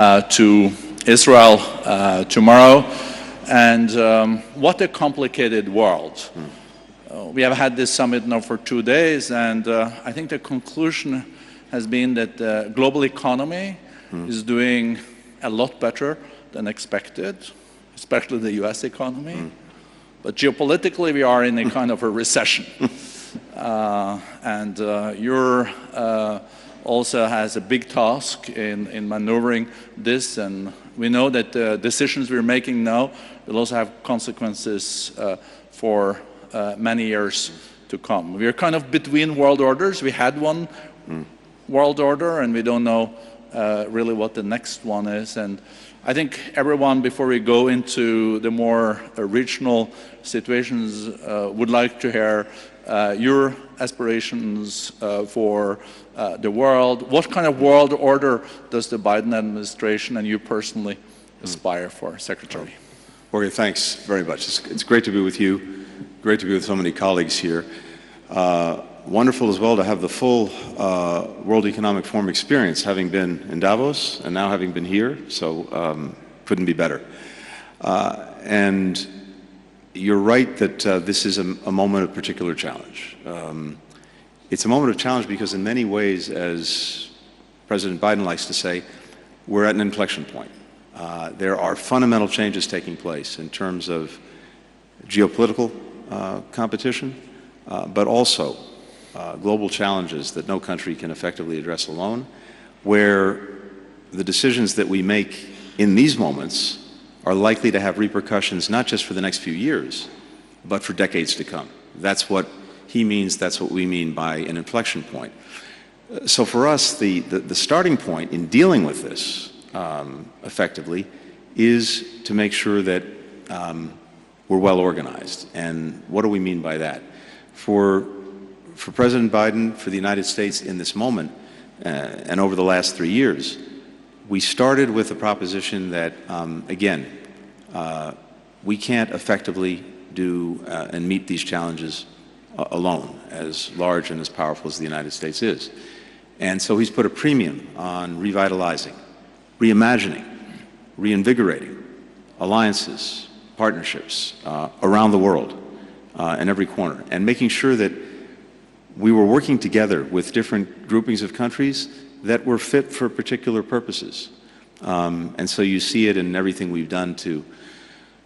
to Israel tomorrow, and what a complicated world. We have had this summit now for 2 days, and I think the conclusion has been that the global economy is doing a lot better than expected, especially the US economy. But geopolitically, we are in a kind of a recession. And you're also has a big task in maneuvering this, and we know that the decisions we're making now will also have consequences for many years to come. We're kind of between world orders. We had one world order, and we don't know really what the next one is. And I think everyone, before we go into the more regional situations, would like to hear your aspirations for the world. What kind of world order does the Biden administration and you personally aspire for, Secretary? Jorge, thanks very much. It's great to be with you. Great to be with so many colleagues here. Wonderful as well to have the full World Economic Forum experience, having been in Davos and now having been here, so couldn't be better. And you're right that this is a moment of particular challenge. It's a moment of challenge because in many ways, as President Biden likes to say, we're at an inflection point. There are fundamental changes taking place in terms of geopolitical competition, but also global challenges that no country can effectively address alone, where the decisions that we make in these moments are likely to have repercussions not just for the next few years, but for decades to come. That's what he means, that's what we mean by an inflection point. So for us, the starting point in dealing with this effectively is to make sure that we're well organized. And what do we mean by that? For President Biden, for the United States in this moment, and over the last 3 years, we started with the proposition that, again, we can't effectively do and meet these challenges alone, as large and as powerful as the United States is. And so he's put a premium on revitalizing, reimagining, reinvigorating alliances, partnerships around the world, in every corner, and making sure that we were working together with different groupings of countries that were fit for particular purposes. And so you see it in everything we've done to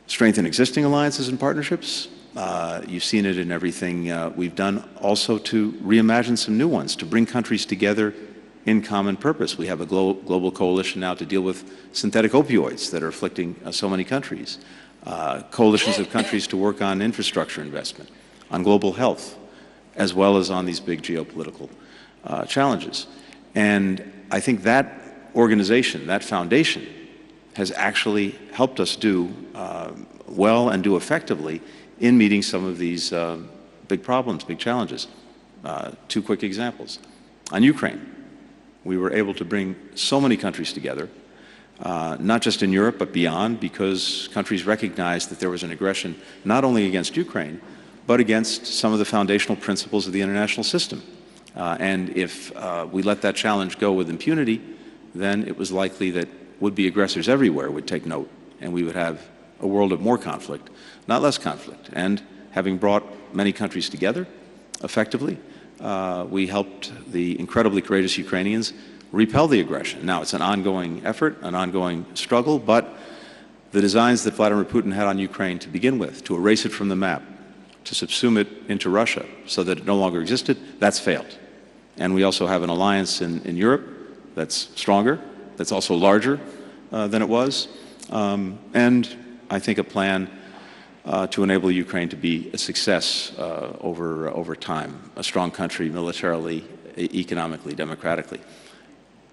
strengthen existing alliances and partnerships. You've seen it in everything we've done also to reimagine some new ones, to bring countries together in common purpose. We have a global coalition now to deal with synthetic opioids that are afflicting so many countries. Coalitions of countries to work on infrastructure investment, on global health, as well as on these big geopolitical challenges. And I think that organization, that foundation, has actually helped us do well and do effectively in meeting some of these big problems, big challenges. 2 quick examples. On Ukraine, we were able to bring so many countries together, not just in Europe, but beyond, because countries recognized that there was an aggression not only against Ukraine, but against some of the foundational principles of the international system. And if we let that challenge go with impunity, then it was likely that would-be aggressors everywhere would take note, and we would have a world of more conflict, not less conflict. And having brought many countries together effectively, we helped the incredibly courageous Ukrainians repel the aggression. Now, it's an ongoing effort, an ongoing struggle, but the designs that Vladimir Putin had on Ukraine to begin with, to erase it from the map, to subsume it into Russia so that it no longer existed, that's failed. And we also have an alliance in Europe that's stronger, that's also larger than it was, and I think a plan to enable Ukraine to be a success over time, a strong country militarily, economically, democratically.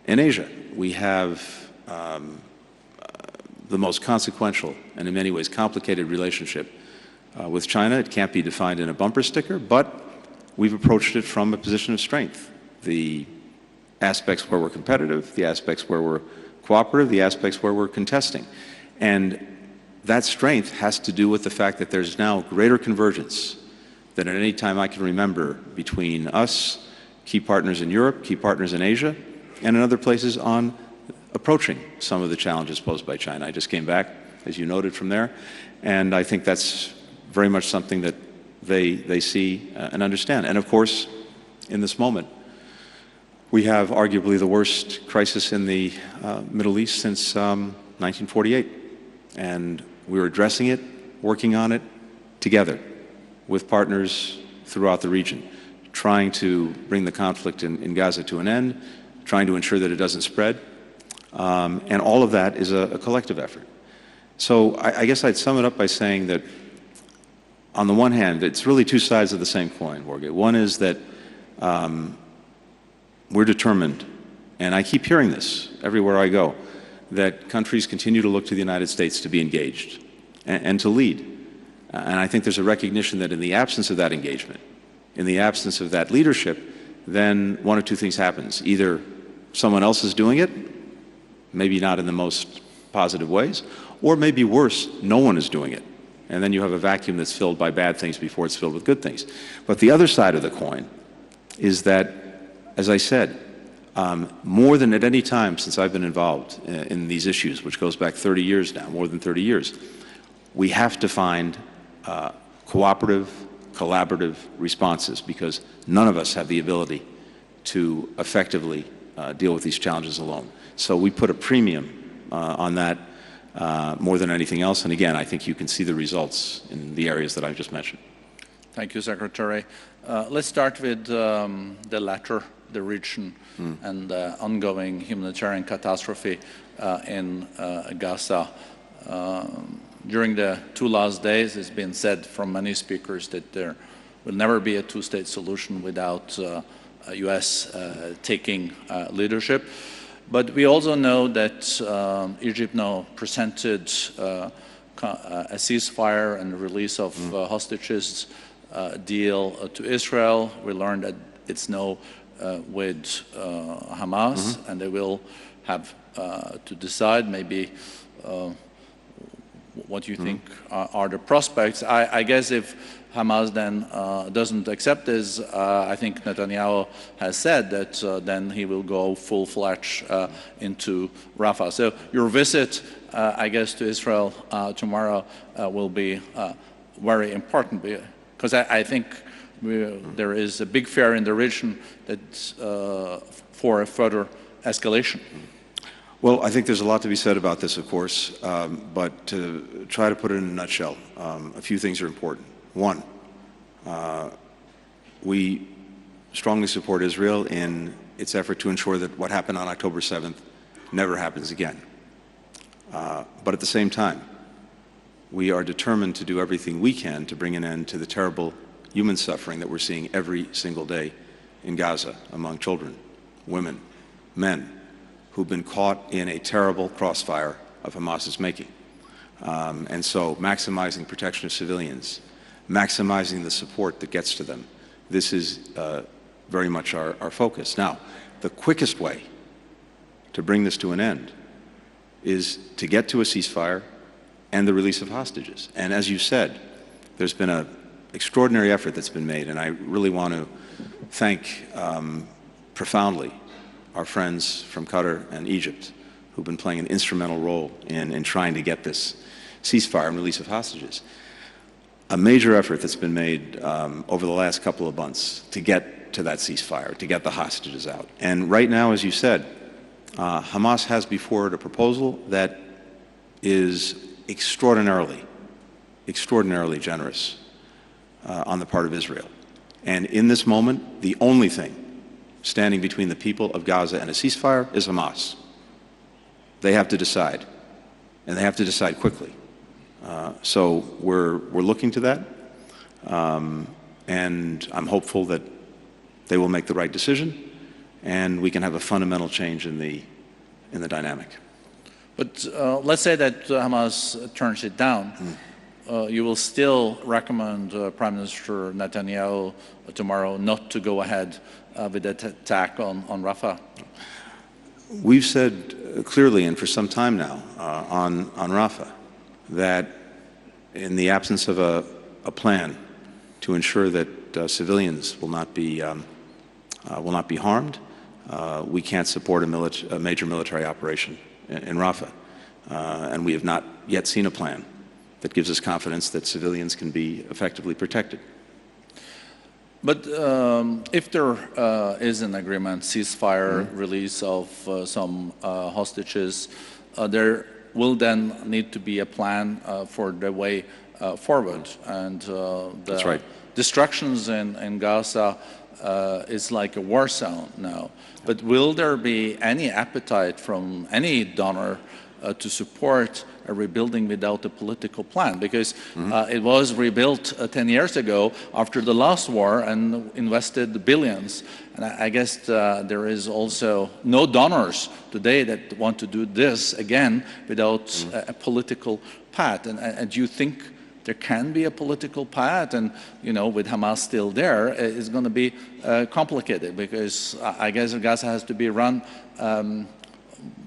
In Asia, we have the most consequential and in many ways complicated relationship with China. It can't be defined in a bumper sticker, but we've approached it from a position of strength. The aspects where we're competitive, the aspects where we're cooperative, the aspects where we're contesting. And that strength has to do with the fact that there's now greater convergence than at any time I can remember between us, key partners in Europe, key partners in Asia, and in other places on approaching some of the challenges posed by China. I just came back, as you noted, from there, and I think that's very much something that they see and understand. And of course, in this moment, we have arguably the worst crisis in the Middle East since 1948, and we're addressing it, working on it together with partners throughout the region, trying to bring the conflict in Gaza to an end, trying to ensure that it doesn't spread, and all of that is a collective effort. So I guess I'd sum it up by saying that on the one hand, it's really two sides of the same coin, Jorge. One is that we're determined, and I keep hearing this everywhere I go, that countries continue to look to the United States to be engaged and to lead. And I think there's a recognition that in the absence of that engagement, in the absence of that leadership, then one of two things happens. Either someone else is doing it, maybe not in the most positive ways, or maybe worse, no one is doing it. And then you have a vacuum that's filled by bad things before it's filled with good things. But the other side of the coin is that, as I said, more than at any time since I've been involved in these issues, which goes back 30 years now, more than 30 years, we have to find cooperative, collaborative responses, because none of us have the ability to effectively deal with these challenges alone. So we put a premium on that more than anything else. And again, I think you can see the results in the areas that I've just mentioned. Thank you, Secretary. Let's start with the latter, the region, and the ongoing humanitarian catastrophe in Gaza. During the two last days, it's been said from many speakers that there will never be a two-state solution without U.S. taking leadership. But we also know that Egypt now presented a ceasefire and release of hostages deal to Israel. We learned that it's now with Hamas, and they will have to decide maybe what you think are the prospects. I guess if Hamas then doesn't accept this, I think Netanyahu has said that then he will go full-fledged into Rafah. So your visit, I guess, to Israel tomorrow will be very important, because I think there is a big fear in the region that for a further escalation. Well, I think there's a lot to be said about this, of course, but to try to put it in a nutshell, a few things are important. One, we strongly support Israel in its effort to ensure that what happened on October 7th never happens again. But at the same time, we are determined to do everything we can to bring an end to the terrible human suffering that we're seeing every single day in Gaza among children, women, men, who've been caught in a terrible crossfire of Hamas's making. And so maximizing protection of civilians, maximizing the support that gets to them, this is very much our focus. Now, the quickest way to bring this to an end is to get to a ceasefire and the release of hostages. And as you said, there's been an extraordinary effort that's been made, and I really want to thank profoundly our friends from Qatar and Egypt, who've been playing an instrumental role in trying to get this ceasefire and release of hostages. A major effort that's been made over the last couple of months to get to that ceasefire, to get the hostages out. And right now, as you said, Hamas has before it a proposal that is extraordinarily generous on the part of Israel. And in this moment, the only thing standing between the people of Gaza and a ceasefire is Hamas. They have to decide, and they have to decide quickly. So we're looking to that, and I'm hopeful that they will make the right decision, and we can have a fundamental change in the dynamic. But let's say that Hamas turns it down. You will still recommend Prime Minister Netanyahu tomorrow not to go ahead with the attack on Rafah? We've said clearly, and for some time now, on Rafah, that in the absence of a plan to ensure that civilians will not be harmed, we can't support a major military operation in Rafah. And we have not yet seen a plan that gives us confidence that civilians can be effectively protected. But if there is an agreement, ceasefire, release of some hostages, there will then need to be a plan for the way forward. And That's right. destructions in Gaza is like a war zone now. But will there be any appetite from any donor to support a rebuilding without a political plan? Because it was rebuilt 10 years ago after the last war and invested billions. And I guess there is also no donors today that want to do this again without a political path. And do you think there can be a political path? And, you know, with Hamas still there, it's going to be complicated, because I guess Gaza has to be run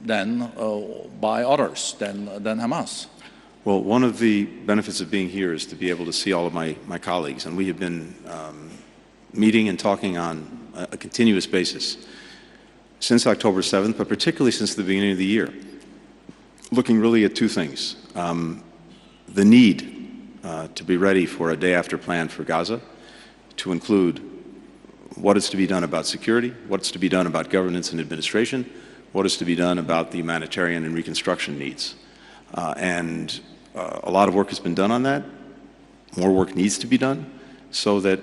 then by others than Hamas. Well, one of the benefits of being here is to be able to see all of my colleagues, and we have been meeting and talking on a continuous basis since October 7th, but particularly since the beginning of the year, looking really at two things. The need to be ready for a day-after plan for Gaza, to include what is to be done about security, what's to be done about governance and administration, what is to be done about the humanitarian and reconstruction needs. And a lot of work has been done on that. More work needs to be done so that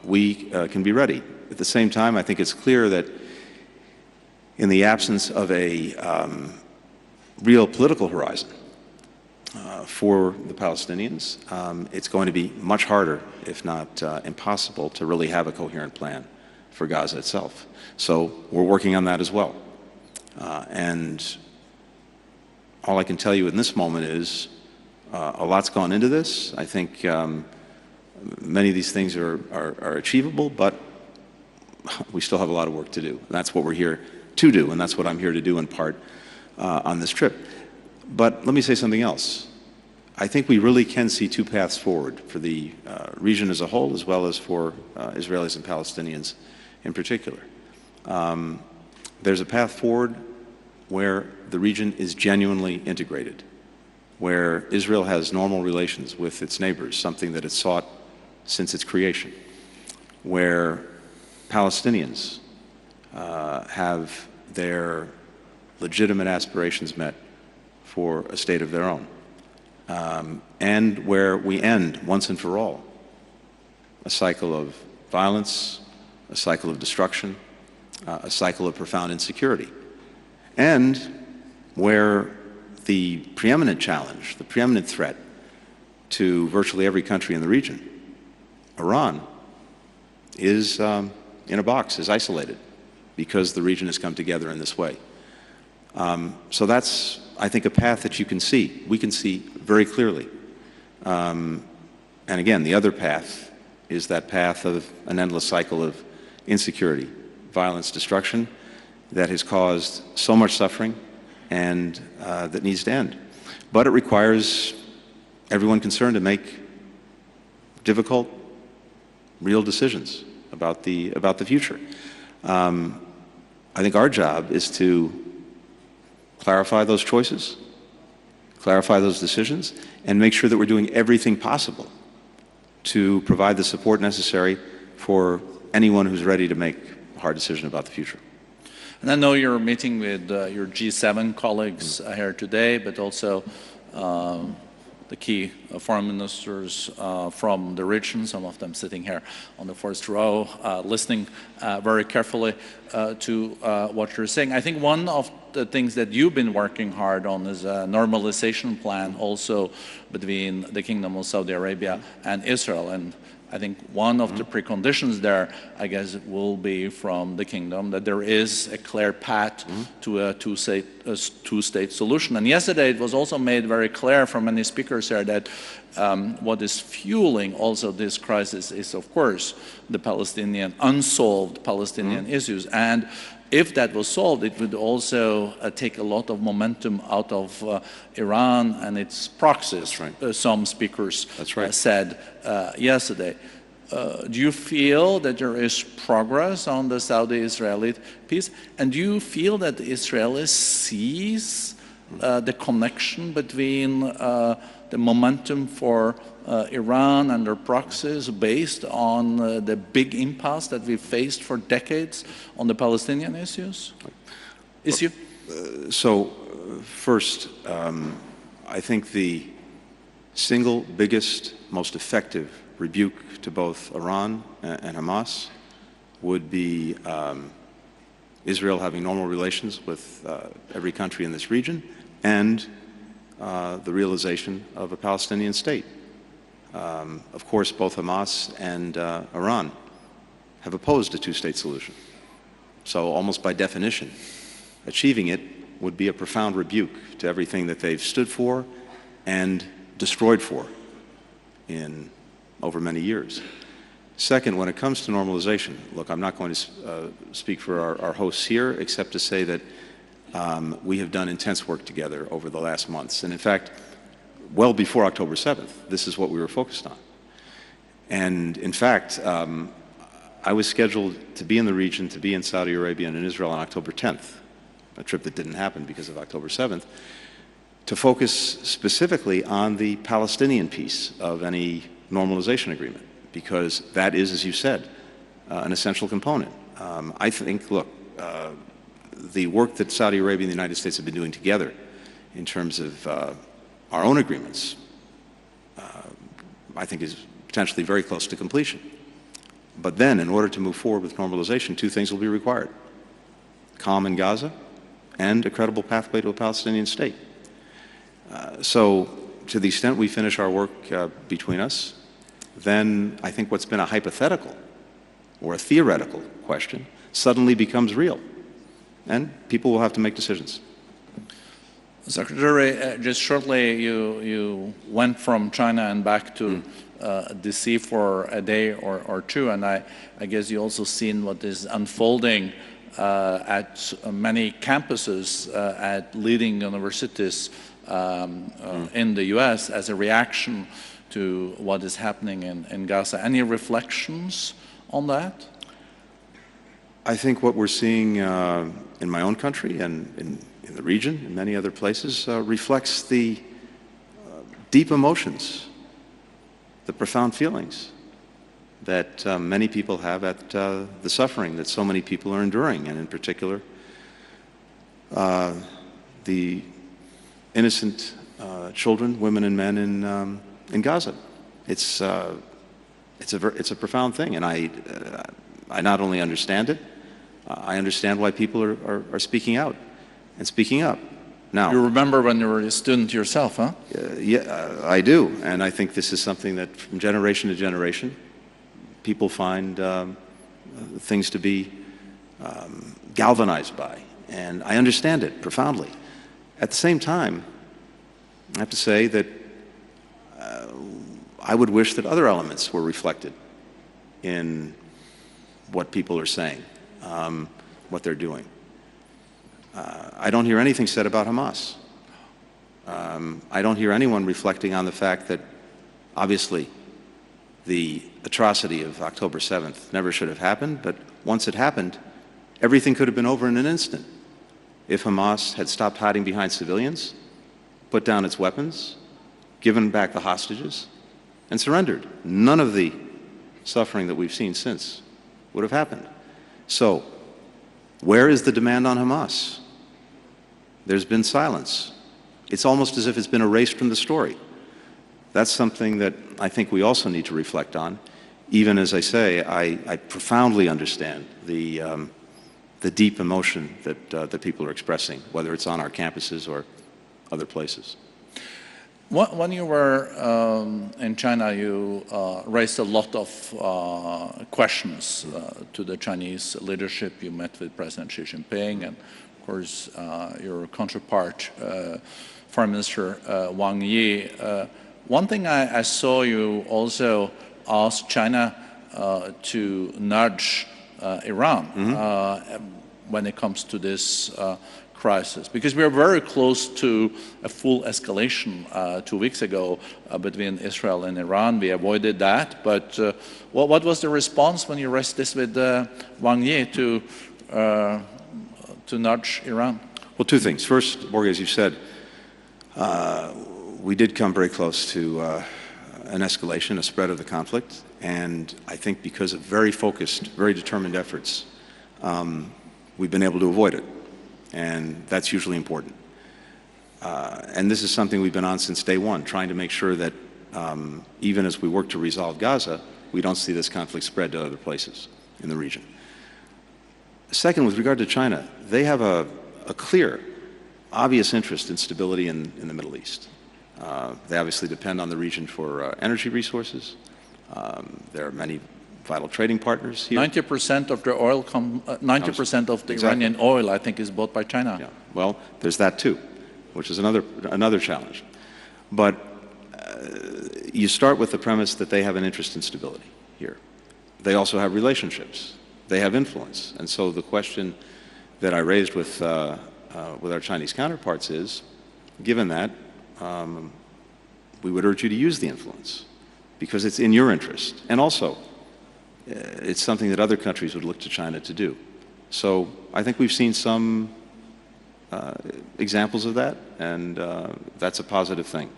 we can be ready. At the same time, I think it's clear that in the absence of a real political horizon for the Palestinians, it's going to be much harder, if not impossible, to really have a coherent plan for Gaza itself. So we're working on that as well. And all I can tell you in this moment is a lot's gone into this. I think many of these things are achievable, but we still have a lot of work to do. And that's what we're here to do, and that's what I'm here to do in part on this trip. But let me say something else. I think we really can see two paths forward for the region as a whole, as well as for Israelis and Palestinians in particular. There's a path forward where the region is genuinely integrated, where Israel has normal relations with its neighbors, something that it's sought since its creation, where Palestinians have their legitimate aspirations met for a state of their own, and where we end, once and for all, a cycle of violence, a cycle of destruction, a cycle of profound insecurity, and where the preeminent challenge, the preeminent threat to virtually every country in the region, Iran, is in a box, is isolated, because the region has come together in this way. So that's, I think, a path that you can see. We can see very clearly. And again, the other path is that path of an endless cycle of insecurity, violence, destruction that has caused so much suffering and that needs to end. But it requires everyone concerned to make difficult, real decisions about the future. I think our job is to clarify those choices, clarify those decisions, and make sure that we're doing everything possible to provide the support necessary for anyone who's ready to make a hard decision about the future. And I know you're meeting with your G7 colleagues here today, but also the key foreign ministers from the region, some of them sitting here on the first row, listening very carefully to what you're saying. I think one of the things that you've been working hard on is a normalization plan also between the Kingdom of Saudi Arabia and Israel. And I think one of the preconditions there, I guess, will be from the kingdom that there is a clear path to a two-state solution. And yesterday it was also made very clear from many speakers here that what is fueling also this crisis is, of course, the unsolved Palestinian issues. And if that was solved, it would also take a lot of momentum out of Iran and its proxies, some speakers said yesterday. do you feel that there is progress on the Saudi-Israeli peace? And do you feel that the Israelis sees the connection between the momentum for Iran and their proxies based on the big impasse that we've faced for decades on the Palestinian issue? So, first, I think the single biggest, most effective rebuke to both Iran and Hamas would be Israel having normal relations with every country in this region and the realization of a Palestinian state. Of course, both Hamas and Iran have opposed a two-state solution. So almost by definition, achieving it would be a profound rebuke to everything that they've stood for and destroyed for in over many years. Second, when it comes to normalization, look, I'm not going to speak for our hosts here except to say that we have done intense work together over the last months. And in fact, well before October 7th, this is what we were focused on. And in fact, I was scheduled to be in the region, to be in Saudi Arabia and in Israel on October 10th, a trip that didn't happen because of October 7th, to focus specifically on the Palestinian piece of any normalization agreement, because that is, as you said, an essential component. I think, look, the work that Saudi Arabia and the United States have been doing together in terms of our own agreements, I think is potentially very close to completion. But then, in order to move forward with normalization, two things will be required: calm in Gaza and a credible pathway to a Palestinian state. So, to the extent we finish our work between us, then I think what's been a hypothetical or a theoretical question suddenly becomes real, and people will have to make decisions. Secretary, just shortly, you went from China and back to DC for a day or two, and I guess you also seen what is unfolding at many campuses at leading universities in the U.S. as a reaction to what is happening in Gaza. Any reflections on that? I think what we're seeing in my own country and in the region, in many other places, reflects the deep emotions, the profound feelings that many people have at the suffering that so many people are enduring, and in particular, the innocent children, women and men in Gaza. It's a profound thing, and I not only understand it, I understand why people are speaking out and speaking up. Now, you remember when you were a student yourself, huh? Yeah, I do, and I think this is something that from generation to generation, people find things to be galvanized by, and I understand it profoundly. At the same time, I have to say that I would wish that other elements were reflected in what people are saying, what they're doing. I don't hear anything said about Hamas. I don't hear anyone reflecting on the fact that, obviously, the atrocity of October 7th never should have happened, but once it happened, everything could have been over in an instant if Hamas had stopped hiding behind civilians, put down its weapons, given back the hostages, and surrendered. None of the suffering that we've seen since would have happened. So, where is the demand on Hamas? There's been silence. It's almost as if it's been erased from the story. That's something that I think we also need to reflect on. Even as I say, I profoundly understand the deep emotion that people are expressing, whether it's on our campuses or other places. When you were in China, you raised a lot of questions to the Chinese leadership. You met with President Xi Jinping and, of course, your counterpart, Foreign Minister Wang Yi. One thing I saw you also ask China to nudge Iran when it comes to this crisis? Because we are very close to a full escalation 2 weeks ago between Israel and Iran. We avoided that, but what was the response when you raised this with Wang Yi to nudge Iran? Well, two things. First, Borge, as you said, we did come very close to an escalation, a spread of the conflict, and I think because of very focused, very determined efforts, we've been able to avoid it, and that's usually important. And this is something we've been on since day one, trying to make sure that even as we work to resolve Gaza, we don't see this conflict spread to other places in the region. Second, with regard to China, they have a clear, obvious interest in stability in the Middle East. They obviously depend on the region for energy resources. There are many vital trading partners here. 90% of the oil, 90% of the Exactly. Iranian oil, I think, is bought by China. Yeah. Well, there's that too, which is another challenge. But you start with the premise that they have an interest in stability here. They also have relationships. They have influence. And so the question that I raised with our Chinese counterparts is, given that, we would urge you to use the influence because it's in your interest. And also, it's something that other countries would look to China to do. So I think we've seen some examples of that, and that's a positive thing.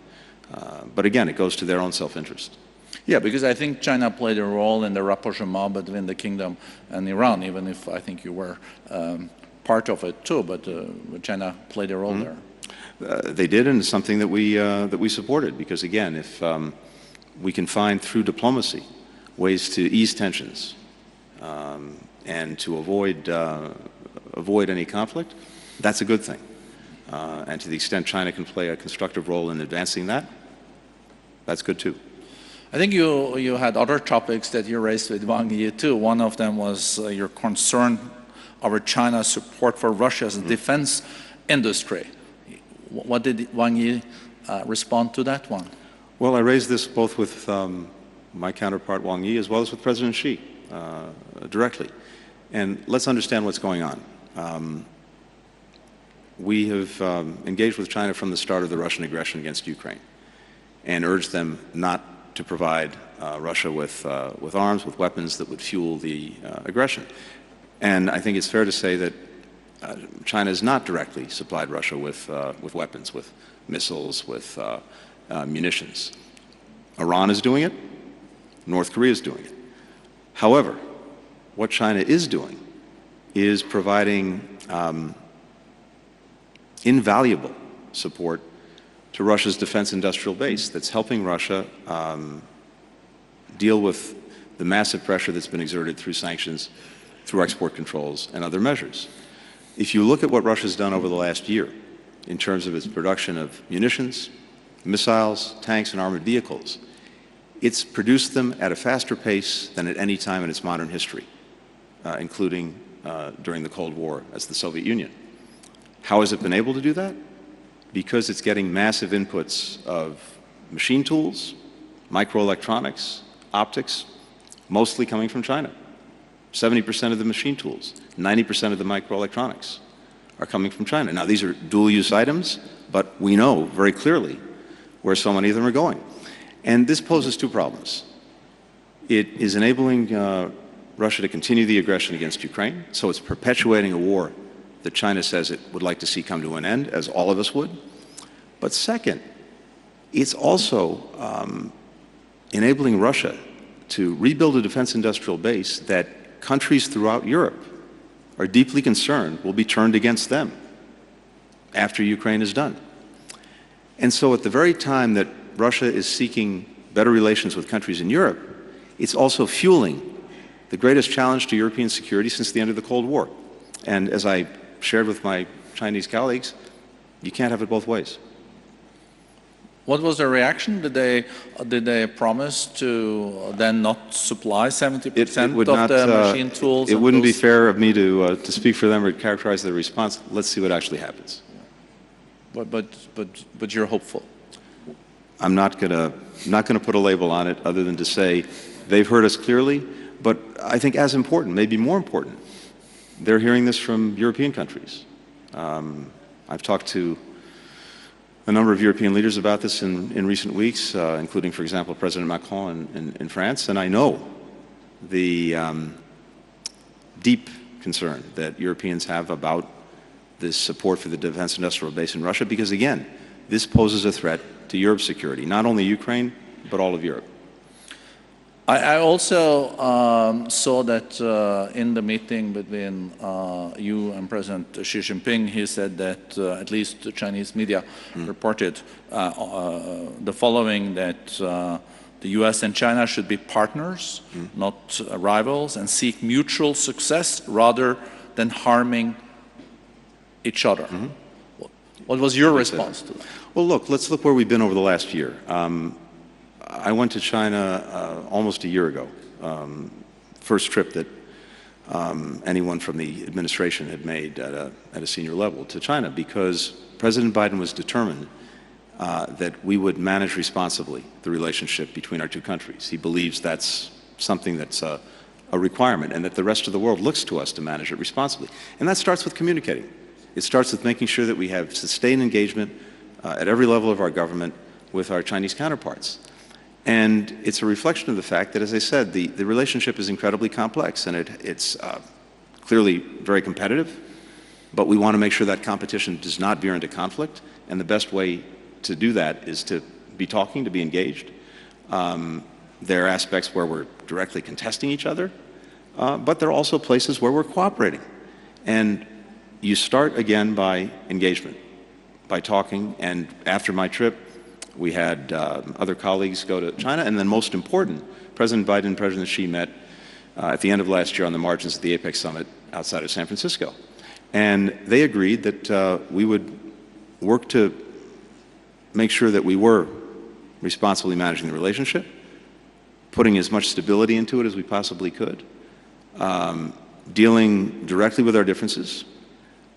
But again, it goes to their own self-interest. Yeah, because I think China played a role in the rapprochement between the kingdom and Iran, even if I think you were part of it too, but China played a role there. They did, and it's something that we supported, because again, if we can find through diplomacy ways to ease tensions and to avoid any conflict, that's a good thing. And to the extent China can play a constructive role in advancing that, that's good too. I think you had other topics that you raised with Wang Yi too. One of them was your concern over China's support for Russia's defense industry. What did Wang Yi respond to that one? Well, I raised this both with my counterpart Wang Yi as well as with President Xi directly. And let's understand what's going on. We have engaged with China from the start of the Russian aggression against Ukraine and urged them not to provide Russia with arms, with weapons that would fuel the aggression. And I think it's fair to say that China has not directly supplied Russia with weapons, with missiles, with munitions. Iran is doing it. North Korea is doing it. However, what China is doing is providing invaluable support to Russia's defense industrial base that's helping Russia deal with the massive pressure that's been exerted through sanctions, through export controls, and other measures. If you look at what Russia's done over the last year in terms of its production of munitions, missiles, tanks, and armored vehicles, it's produced them at a faster pace than at any time in its modern history, including during the Cold War as the Soviet Union. How has it been able to do that? Because it's getting massive inputs of machine tools, microelectronics, optics, mostly coming from China. 70% of the machine tools, 90% of the microelectronics are coming from China. Now, these are dual-use items, but we know very clearly where so many of them are going. And this poses two problems. It is enabling Russia to continue the aggression against Ukraine, so it's perpetuating a war that China says it would like to see come to an end, as all of us would. But second, it's also enabling Russia to rebuild a defense industrial base that countries throughout Europe are deeply concerned will be turned against them after Ukraine is done. And so at the very time that Russia is seeking better relations with countries in Europe, it's also fueling the greatest challenge to European security since the end of the Cold War. And as I shared with my Chinese colleagues, you can't have it both ways. What was the reaction? Did they promise to then not supply 70% of the machine tools? It wouldn't be fair of me to speak for them or characterize their response. Let's see what actually happens. But you're hopeful. I'm not gonna put a label on it other than to say they've heard us clearly. But I think as important, maybe more important, they're hearing this from European countries. I've talked to a number of European leaders about this in recent weeks, including, for example, President Macron in France, and I know the deep concern that Europeans have about this support for the defense industrial base in Russia, because again, this poses a threat to Europe's security, not only Ukraine, but all of Europe. I also saw that in the meeting between you and President Xi Jinping, he said that at least the Chinese media reported the following, that the US and China should be partners, not rivals, and seek mutual success rather than harming each other. What was your response to that? Well, let's look where we've been over the last year. I went to China almost a year ago, first trip that anyone from the administration had made at a senior level to China, because President Biden was determined that we would manage responsibly the relationship between our two countries. He believes that's something that's a requirement, and that the rest of the world looks to us to manage it responsibly. And that starts with communicating. It starts with making sure that we have sustained engagement at every level of our government with our Chinese counterparts. And it's a reflection of the fact that, as I said, the relationship is incredibly complex, and it's clearly very competitive, but we want to make sure that competition does not veer into conflict, and the best way to do that is to be talking, to be engaged. There are aspects where we're directly contesting each other, but there are also places where we're cooperating. And you start again by engagement, by talking, and after my trip, we had other colleagues go to China, and then most important, President Biden and President Xi met at the end of last year on the margins of the APEC summit outside of San Francisco. And they agreed that we would work to make sure that we were responsibly managing the relationship, putting as much stability into it as we possibly could, dealing directly with our differences,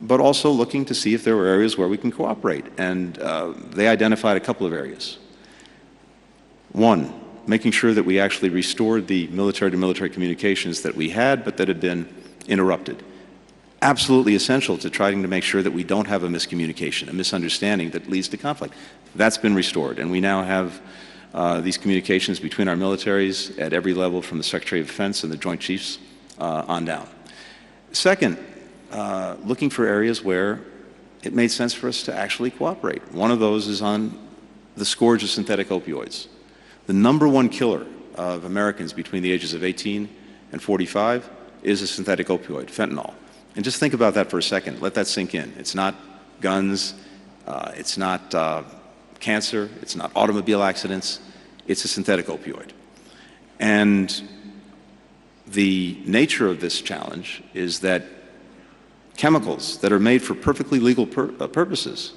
but also looking to see if there were areas where we can cooperate. And they identified a couple of areas. One, making sure that we actually restored the military-to-military communications that we had, but that had been interrupted. Absolutely essential to trying to make sure that we don't have a miscommunication, a misunderstanding that leads to conflict. That's been restored, and we now have these communications between our militaries at every level, from the Secretary of Defense and the Joint Chiefs on down. Second, looking for areas where it made sense for us to actually cooperate. One of those is on the scourge of synthetic opioids. The #1 killer of Americans between the ages of 18 and 45 is a synthetic opioid, fentanyl. And just think about that for a second. Let that sink in. It's not guns, it's not cancer, it's not automobile accidents, it's a synthetic opioid. And the nature of this challenge is that chemicals that are made for perfectly legal purposes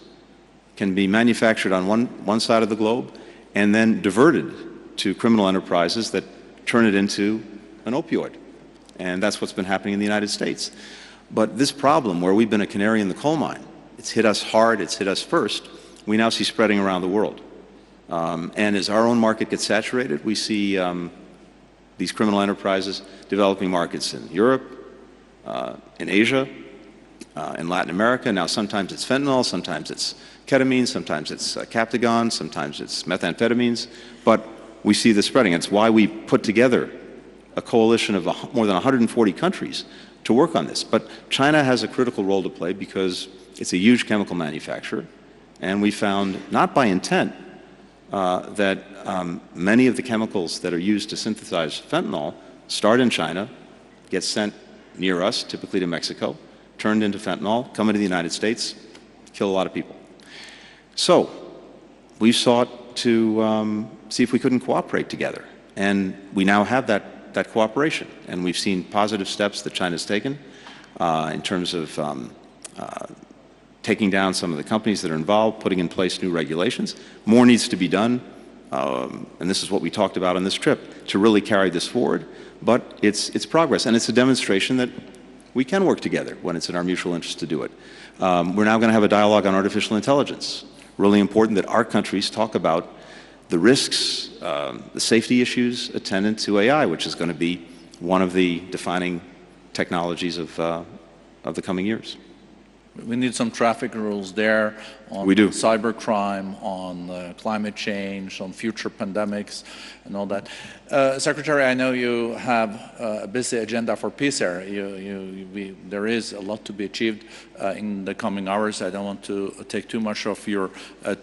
can be manufactured on one side of the globe and then diverted to criminal enterprises that turn it into an opioid. And that's what's been happening in the United States. But this problem, where we've been a canary in the coal mine, it's hit us hard, it's hit us first, we now see spreading around the world. And as our own market gets saturated, we see these criminal enterprises developing markets in Europe, in Asia, in Latin America. Now sometimes it's fentanyl, sometimes it's ketamine, sometimes it's Captagon, sometimes it's methamphetamines, but we see this spreading. It's why we put together a coalition of more than 140 countries to work on this. But China has a critical role to play because it's a huge chemical manufacturer, and we found, not by intent, that many of the chemicals that are used to synthesize fentanyl start in China, get sent near us, typically to Mexico, turned into fentanyl, come into the United States, kill a lot of people. So we sought to see if we couldn't cooperate together, and we now have that cooperation, and we've seen positive steps that China's taken in terms of taking down some of the companies that are involved, putting in place new regulations. More needs to be done, and this is what we talked about on this trip, to really carry this forward, but it's progress, and it's a demonstration that we can work together when it's in our mutual interest to do it. We're now going to have a dialogue on artificial intelligence. Really important that our countries talk about the risks, the safety issues attendant to AI, which is going to be one of the defining technologies of the coming years. We need some traffic rules there on cybercrime, on climate change, on future pandemics, and all that. Secretary, I know you have a busy agenda for peace here. There is a lot to be achieved in the coming hours. I don't want to take too much of your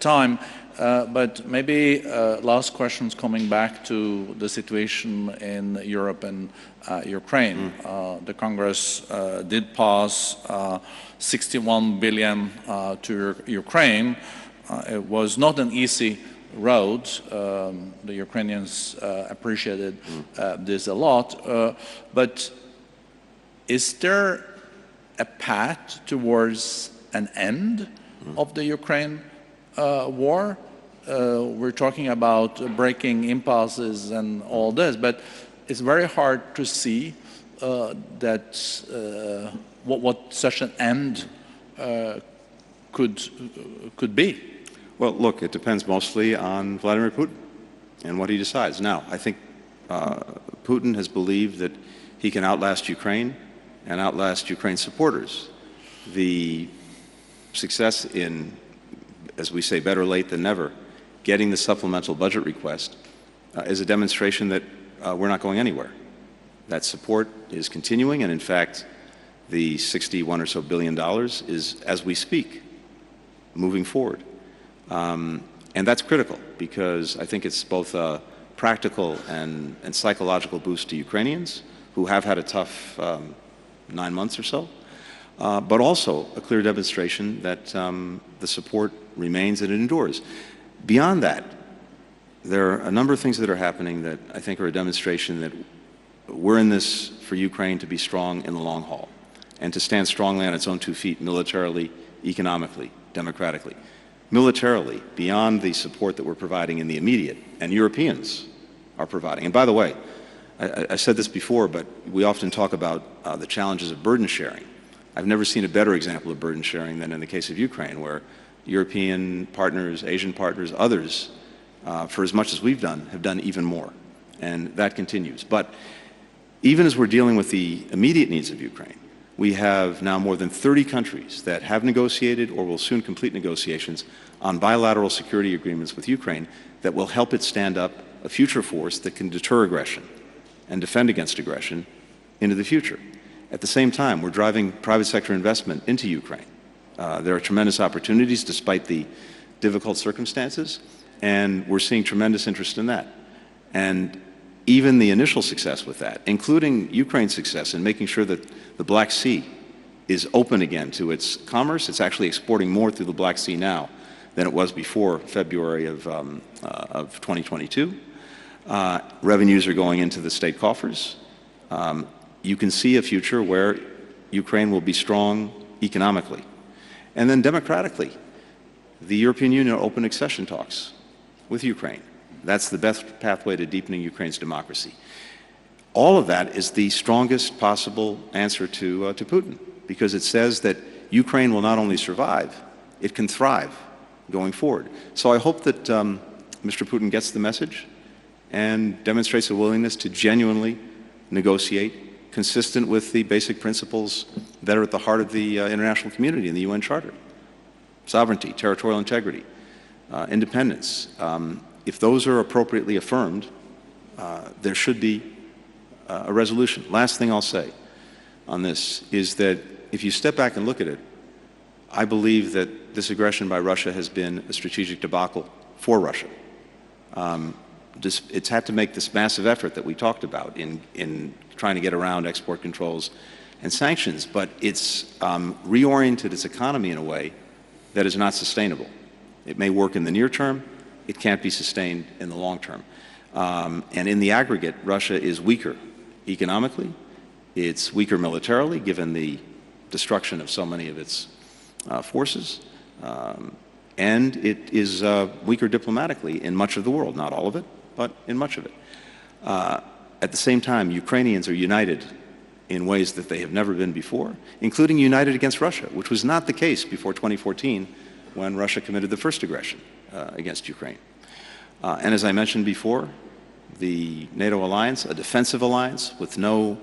time. But maybe last questions coming back to the situation in Europe and Ukraine. The Congress did pass 61 billion to Ukraine. It was not an easy road. The Ukrainians appreciated this a lot. But is there a path towards an end of the Ukraine war? We're talking about breaking impasses and all this, but it's very hard to see that what such an end could be. Well, look, it depends mostly on Vladimir Putin and what he decides. Now, I think Putin has believed that he can outlast Ukraine and outlast Ukraine's supporters. The success in, as we say, better late than never, getting the supplemental budget request is a demonstration that we're not going anywhere. That support is continuing, and in fact, the $61 or so billion is, as we speak, moving forward. And that's critical because I think it's both a practical and psychological boost to Ukrainians who have had a tough 9 months or so, but also a clear demonstration that the support remains and it endures. Beyond that, there are a number of things that are happening that I think are a demonstration that we're in this for Ukraine to be strong in the long haul and to stand strongly on its own 2 feet militarily, economically, democratically. Militarily, beyond the support that we're providing in the immediate, and Europeans are providing. And by the way, I said this before, but we often talk about the challenges of burden sharing. I've never seen a better example of burden sharing than in the case of Ukraine, where European partners, Asian partners, others, for as much as we've done, have done even more. And that continues. But even as we're dealing with the immediate needs of Ukraine, we have now more than 30 countries that have negotiated or will soon complete negotiations on bilateral security agreements with Ukraine that will help it stand up a future force that can deter aggression and defend against aggression into the future. At the same time, we're driving private sector investment into Ukraine. There are tremendous opportunities despite the difficult circumstances, and we're seeing tremendous interest in that. And even the initial success with that, including Ukraine's success in making sure that the Black Sea is open again to its commerce. It's actually exporting more through the Black Sea now than it was before February of 2022. Revenues are going into the state coffers. You can see a future where Ukraine will be strong economically. And then democratically, the European Union opened accession talks with Ukraine. That's the best pathway to deepening Ukraine's democracy. All of that is the strongest possible answer to Putin, because it says that Ukraine will not only survive, it can thrive going forward. So I hope that Mr. Putin gets the message and demonstrates a willingness to genuinely negotiate consistent with the basic principles that are at the heart of the international community and the UN Charter. Sovereignty, territorial integrity, independence. If those are appropriately affirmed, there should be a resolution. Last thing I'll say on this is that if you step back and look at it, I believe that this aggression by Russia has been a strategic debacle for Russia. It's had to make this massive effort that we talked about in trying to get around export controls and sanctions, but it's reoriented its economy in a way that is not sustainable. It may work in the near term, it can't be sustained in the long term. And in the aggregate, Russia is weaker economically, it's weaker militarily, given the destruction of so many of its forces, and it is weaker diplomatically in much of the world, not all of it, but in much of it. At the same time, Ukrainians are united in ways that they have never been before, including united against Russia, which was not the case before 2014 when Russia committed the first aggression against Ukraine. And as I mentioned before, the NATO alliance, a defensive alliance with no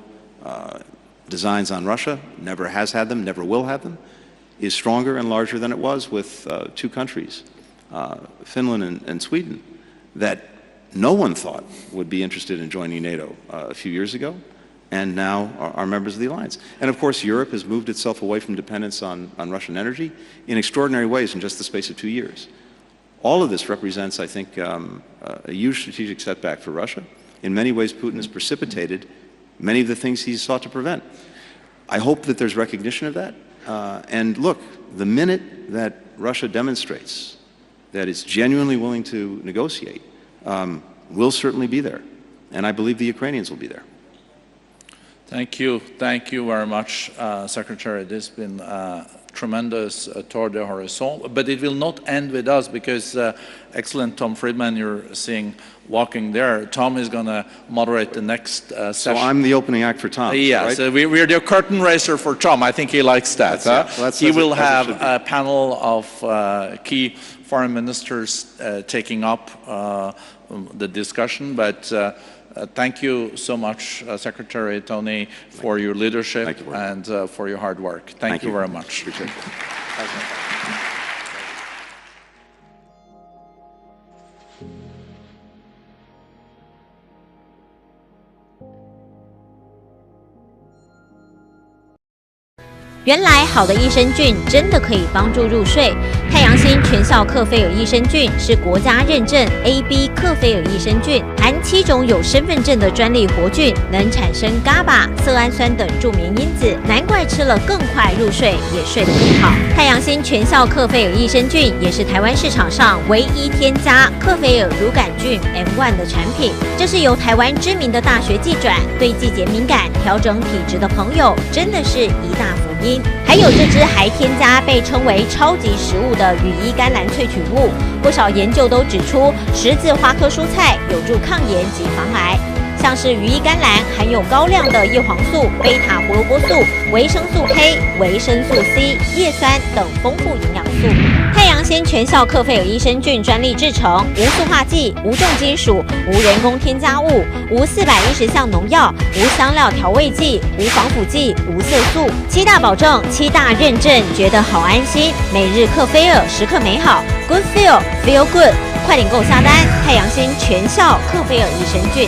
designs on Russia, never has had them, never will have them, is stronger and larger than it was with two countries, Finland and Sweden, that no one thought would be interested in joining NATO a few years ago, and now are members of the alliance. And of course, Europe has moved itself away from dependence on Russian energy in extraordinary ways in just the space of 2 years. All of this represents, I think, a huge strategic setback for Russia. In many ways, Putin has precipitated many of the things he's sought to prevent. I hope that there's recognition of that. And look, the minute that Russia demonstrates that it's genuinely willing to negotiate, we'll certainly be there. And I believe the Ukrainians will be there. Thank you. Thank you very much, Secretary. This has been tremendous tour de horizon. But it will not end with us because excellent Tom Friedman, you're seeing walking there. Tom is going to moderate the next session. So I'm the opening act for Tom. Yeah, right? so we're the curtain raiser for Tom. I think he likes that. He will have a panel of key foreign ministers taking up the discussion. But thank you so much, Secretary Tony, for your leadership and for your hard work. Thank you very much. Appreciate it.原来好的益生菌真的可以帮助入睡。太阳星全效克菲尔益生菌是国家认证 AB 克菲尔益生菌，含7种有身份证的专利活菌，能产生 GABA、色氨酸等助眠因子，难怪吃了更快入睡，也睡得更好。太阳星全效克菲尔益生菌也是台湾市场上唯一添加克菲尔乳杆菌 M1 的产品，这是由台湾知名的大学季转，对季节敏感、调整体质的朋友真的是一大福音。还有这支还添加被称为超级食物的羽衣甘蓝萃取物，不少研究都指出，十字花科蔬菜有助抗炎及防癌。像是羽衣甘蓝含有高量的叶黄素、贝塔胡萝卜素、维生素 K、维生素 C、叶酸等丰富营养素。太阳鲜全效克菲尔益生菌专利制成，无塑化剂、无重金属、无人工添加物、无410项农药、无香料调味剂、无防腐剂、无色素，7大保证、7大认证，觉得好安心。每日克菲尔，时刻美好 ，Good feel，feel good，快点购下单！太阳鲜全效克菲尔益生菌。